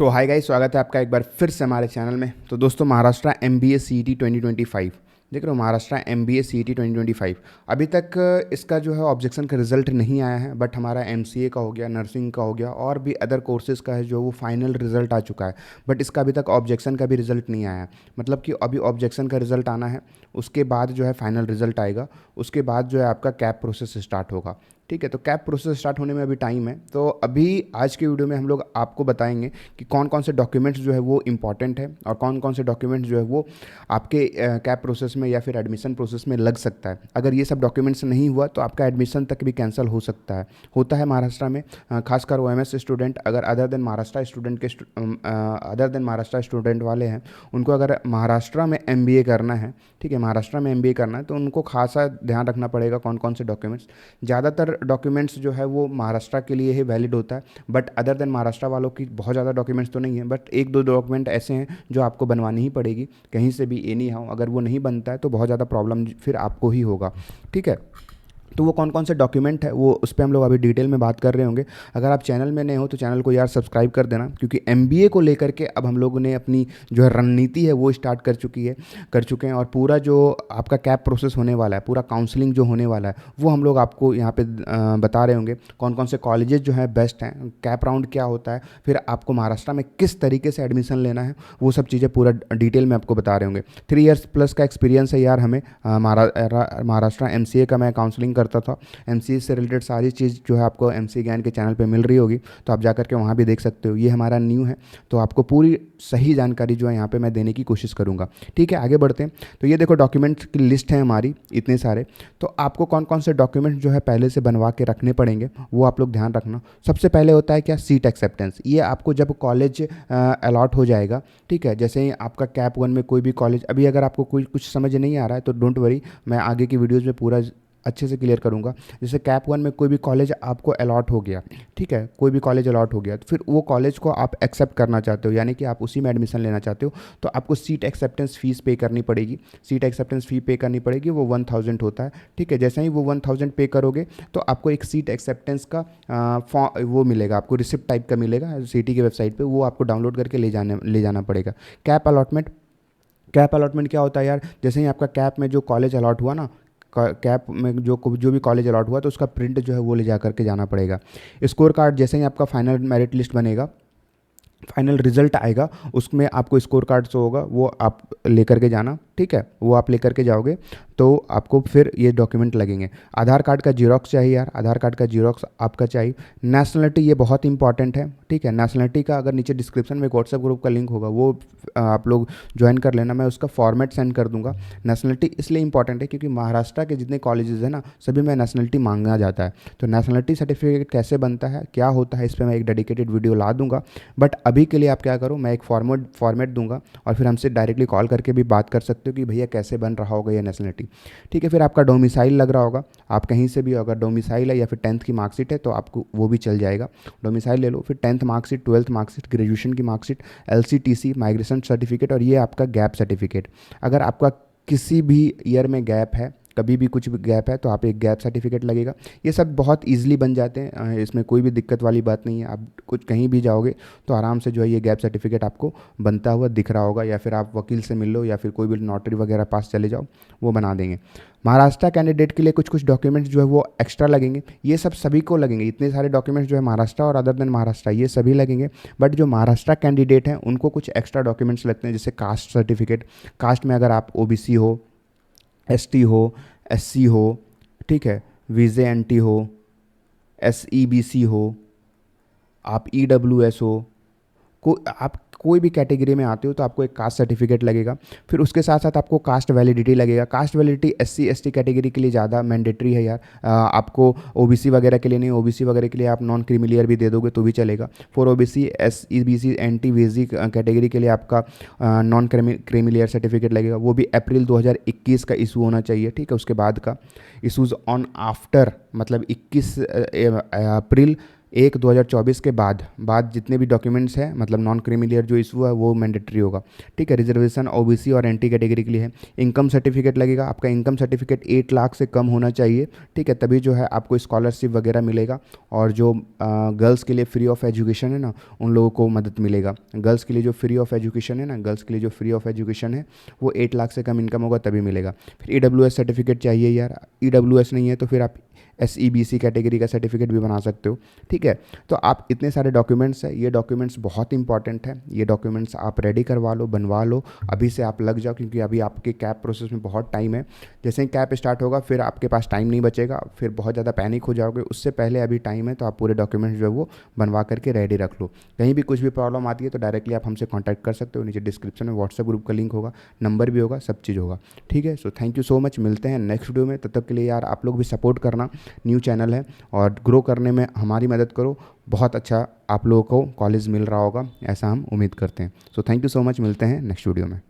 तो hi guys, स्वागत है आपका एक बार फिर से हमारे चैनल में। तो दोस्तों, महाराष्ट्र एमबीए सीईटी 2025 देख रहे हो। महाराष्ट्र एमबीए सीईटी 2025 अभी तक इसका जो है ऑब्जेक्शन का रिजल्ट नहीं आया है, बट हमारा एमसीए का हो गया, नर्सिंग का हो गया और भी अदर कोर्सेज़ का है जो वो फाइनल रिजल्ट आ चुका है। बट इसका अभी तक ऑब्जेक्शन का भी रिजल्ट नहीं आया है। मतलब कि अभी ऑब्जेक्शन का रिजल्ट आना है, उसके बाद जो है फाइनल रिजल्ट आएगा, उसके बाद जो है आपका कैप प्रोसेस स्टार्ट होगा। ठीक है, तो कैप प्रोसेस स्टार्ट होने में अभी टाइम है। तो अभी आज के वीडियो में हम लोग आपको बताएंगे कि कौन कौन से डॉक्यूमेंट्स जो है वो इम्पॉर्टेंट है और कौन कौन से डॉक्यूमेंट्स जो है वो आपके कैप प्रोसेस में या फिर एडमिशन प्रोसेस में लग सकता है। अगर ये सब डॉक्यूमेंट्स नहीं हुआ तो आपका एडमिशन तक भी कैंसिल हो सकता है। होता है महाराष्ट्र में, खासकर ओएमएस स्टूडेंट, अगर अदर देन महाराष्ट्र स्टूडेंट वाले हैं, उनको अगर महाराष्ट्र में एमबीए करना है, ठीक है, महाराष्ट्र में एमबीए करना है, तो उनको खासा ध्यान रखना पड़ेगा कौन कौन से डॉक्यूमेंट्स। ज़्यादातर डॉक्यूमेंट्स जो है वो महाराष्ट्र के लिए ही वैलिड होता है, बट अदर देन महाराष्ट्र वालों की बहुत ज़्यादा डॉक्यूमेंट्स तो नहीं है, बट एक दो डॉक्यूमेंट ऐसे हैं जो आपको बनवानी ही पड़ेगी कहीं से भी, एनी हाउ। अगर वो नहीं बनता है तो बहुत ज़्यादा प्रॉब्लम फिर आपको ही होगा। ठीक है, तो वो कौन कौन से डॉक्यूमेंट है वो उस पर हम लोग अभी डिटेल में बात कर रहे होंगे। अगर आप चैनल में नए हो तो चैनल को यार सब्सक्राइब कर देना, क्योंकि एमबीए को लेकर के अब हम लोगों ने अपनी जो है रणनीति है वो स्टार्ट कर चुके हैं। और पूरा जो आपका कैप प्रोसेस होने वाला है, पूरा काउंसलिंग जो होने वाला है, वो हम लोग आपको यहाँ पे बता रहे होंगे। कौन कौन से कॉलेजेस जो है बेस्ट हैं, कैप राउंड क्या होता है, फिर आपको महाराष्ट्र में किस तरीके से एडमिशन लेना है, वो सब चीज़ें पूरा डिटेल में आपको बता रहे होंगे। 3 इयर्स प्लस का एक्सपीरियंस है यार हमें। महाराष्ट्र एमसीए का मैं काउंसलिंग करता था। एमसीए से रिलेटेड सारी चीज़ जो है आपको एमसीए ज्ञान के चैनल पे मिल रही होगी, तो आप जाकर के वहाँ भी देख सकते हो। ये हमारा न्यू है, तो आपको पूरी सही जानकारी जो है यहाँ पे मैं देने की कोशिश करूँगा। ठीक है, आगे बढ़ते हैं। तो ये देखो, डॉक्यूमेंट्स की लिस्ट है हमारी, इतने सारे। तो आपको कौन कौन से डॉक्यूमेंट्स जो है पहले से बनवा के रखने पड़ेंगे वो आप लोग ध्यान रखना। सबसे पहले होता है क्या, सीट एक्सेप्टेंस। ये आपको जब कॉलेज अलॉट हो जाएगा, ठीक है, जैसे ही आपका कैप 1 में कोई भी कॉलेज, अभी अगर आपको कोई कुछ समझ नहीं आ रहा है तो डोंट वरी, मैं आगे की वीडियोज़ में पूरा अच्छे से क्लियर करूंगा। जैसे कैप 1 में कोई भी कॉलेज आपको अलॉट हो गया, ठीक है, कोई भी कॉलेज अलॉट हो गया, तो फिर वो कॉलेज को आप एक्सेप्ट करना चाहते हो, यानी कि आप उसी में एडमिशन लेना चाहते हो, तो आपको सीट एक्सेप्टेंस फीस पे करनी पड़ेगी। सीट एक्सेप्टेंस फ़ी पे करनी पड़ेगी, वो 1000 होता है। ठीक है, जैसे ही वो 1000 पे करोगे तो आपको एक सीट एक्सेप्टेंस का फॉर्म वो मिलेगा, आपको रिसिप्ट टाइप का मिलेगा सिटी की वेबसाइट पर, वो आपको डाउनलोड करके ले जाना पड़ेगा। कैप अलॉटमेंट क्या होता है यार, जैसे ही आपका कैप में जो कॉलेज अलॉट हुआ ना, कैप में जो भी कॉलेज अलॉट हुआ, तो उसका प्रिंट जो है वो ले जा करके जाना पड़ेगा। स्कोर कार्ड, जैसे ही आपका फाइनल मेरिट लिस्ट बनेगा, फाइनल रिजल्ट आएगा, उसमें आपको स्कोर कार्ड शो होगा, वो आप लेकर के जाना। ठीक है, वो आप लेकर के जाओगे तो आपको फिर ये डॉक्यूमेंट लगेंगे। आधार कार्ड का जीरोक्स चाहिए यार, आधार कार्ड का जीरोक्स आपका चाहिए। नेशनलिटी, ये बहुत इंपॉर्टेंट है। ठीक है, नेशनलिटी का अगर नीचे डिस्क्रिप्शन में व्हाट्सएप ग्रुप का लिंक होगा, वो आप लोग ज्वाइन कर लेना, मैं उसका फॉर्मेट सेंड कर दूंगा। नेशनलिटी इसलिए इंपॉर्टेंट है क्योंकि महाराष्ट्र के जितने कॉलेजेस हैं ना, सभी में नेशनलिटी मांगा जाता है। तो नेशनलिटी सर्टिफिकेट कैसे बनता है, क्या होता है, इस पर मैं एक डेडिकेटेड वीडियो ला दूंगा। बट अभी के लिए आप क्या करो, मैं एक फॉर्मेट दूंगा और फिर हमसे डायरेक्टली कॉल करके भी बात कर सकते हो कि भैया कैसे बन रहा होगा ये नेशनलिटी। ठीक है, फिर आपका डोमिसाइल लग रहा होगा, आप कहीं से भी, अगर डोमिसाइल है या फिर 10th की मार्कशीट है तो आपको वो भी चल जाएगा। डोमिसाइल ले लो, फिर 10th marksheet, 12th marksheet, graduation की मार्कशीट, LCTC माइग्रेशन सर्टिफिकेट, और ये आपका गैप सर्टिफिकेट। अगर आपका किसी भी ईयर में गैप है, कभी भी कुछ भी गैप है, तो आप एक गैप सर्टिफिकेट लगेगा। ये सब बहुत इजीली बन जाते हैं, इसमें कोई भी दिक्कत वाली बात नहीं है। आप कुछ कहीं भी जाओगे तो आराम से जो है ये गैप सर्टिफिकेट आपको बनता हुआ दिख रहा होगा, या फिर आप वकील से मिल लो या फिर कोई भी नोटरी वगैरह पास चले जाओ, वो बना देंगे। महाराष्ट्र कैंडिडेट के लिए कुछ कुछ डॉक्यूमेंट्स जो है वो एक्स्ट्रा लगेंगे। ये सब सभी को लगेंगे, इतने सारे डॉक्यूमेंट्स जो है महाराष्ट्र और अदर देन महाराष्ट्र ये सभी लगेंगे। बट जो महाराष्ट्र कैंडिडेट हैं उनको कुछ एक्स्ट्रा डॉक्यूमेंट्स लगते हैं, जैसे कास्ट सर्टिफिकेट। कास्ट में अगर आप OBC हो, ST हो, SC हो, ठीक है, VJNT हो, SEBC हो, आप EWS हो, आप कोई भी कैटेगरी में आते हो तो आपको एक कास्ट सर्टिफिकेट लगेगा। फिर उसके साथ साथ आपको कास्ट वैलिडिटी लगेगा। Cast validity SC ST category के लिए ज़्यादा मैंडेटरी है यार। आपको OBC वगैरह के लिए नहीं, OBC वगैरह के लिए आप नॉन क्रीमिलियर भी दे दोगे तो भी चलेगा। For OBC, SEBC, NT, VC category के लिए आपका नॉन क्रीमिलियर सर्टिफिकेट लगेगा, वो भी अप्रैल 2021 का इशू होना चाहिए। ठीक है, उसके बाद का इशूज़ ऑन आफ्टर, मतलब 21 अप्रैल 1/2024 के बाद जितने भी डॉक्यूमेंट्स हैं, मतलब नॉन क्रीमी लेयर जो इशू है वो मैंडेटरी होगा। ठीक है, रिजर्वेशन ओबीसी और एनटी कैटेगरी के लिए है। इनकम सर्टिफिकेट लगेगा, आपका इनकम सर्टिफिकेट 8 लाख से कम होना चाहिए। ठीक है, तभी जो है आपको स्कॉलरशिप वगैरह मिलेगा। और जो गर्ल्स के लिए फ्री ऑफ एजुकेशन है ना, उन लोगों को मदद मिलेगा। गर्ल्स के लिए जो फ्री ऑफ एजुकेशन है ना, गर्ल्स के लिए जो फ्री ऑफ एजुकेशन है वो 8 लाख से कम इनकम होगा तभी मिलेगा। फिर ईडब्ल्यूएस सर्टिफिकेट चाहिए यार, ईडब्ल्यूएस नहीं है तो फिर आप एसईबीसी कैटेगरी का सर्टिफिकेट भी बना सकते हो। ठीक है, तो आप इतने सारे डॉक्यूमेंट्स हैं, ये डॉक्यूमेंट्स बहुत इंपॉर्टेंट है। ये डॉक्यूमेंट्स आप रेडी करवा लो, बनवा लो, अभी से आप लग जाओ, क्योंकि अभी आपके कैब प्रोसेस में बहुत टाइम है। जैसे ही कैब स्टार्ट होगा फिर आपके पास टाइम नहीं बचेगा, फिर बहुत ज़्यादा पैनिक हो जाओगे। उससे पहले अभी टाइम है, तो आप पूरे डॉक्यूमेंट्स जो है वो बनवा करके रेडी रख लो। कहीं भी कुछ भी प्रॉब्लम आती है तो डायरेक्टली आप हमसे कॉन्टैक्ट कर सकते हो। नीचे डिस्क्रिप्शन में व्हाट्सएप ग्रुप का लिंक होगा, नंबर भी होगा, सब चीज़ होगा। ठीक है, so thank you so much, मिलते हैं नेक्स्ट वीडियो में। तब तक के लिए यार आप लोग भी सपोर्ट करना, न्यू चैनल है और ग्रो करने में हमारी मदद करो। बहुत अच्छा आप लोगों को कॉलेज मिल रहा होगा, ऐसा हम उम्मीद करते हैं। So thank you so much, मिलते हैं नेक्स्ट वीडियो में।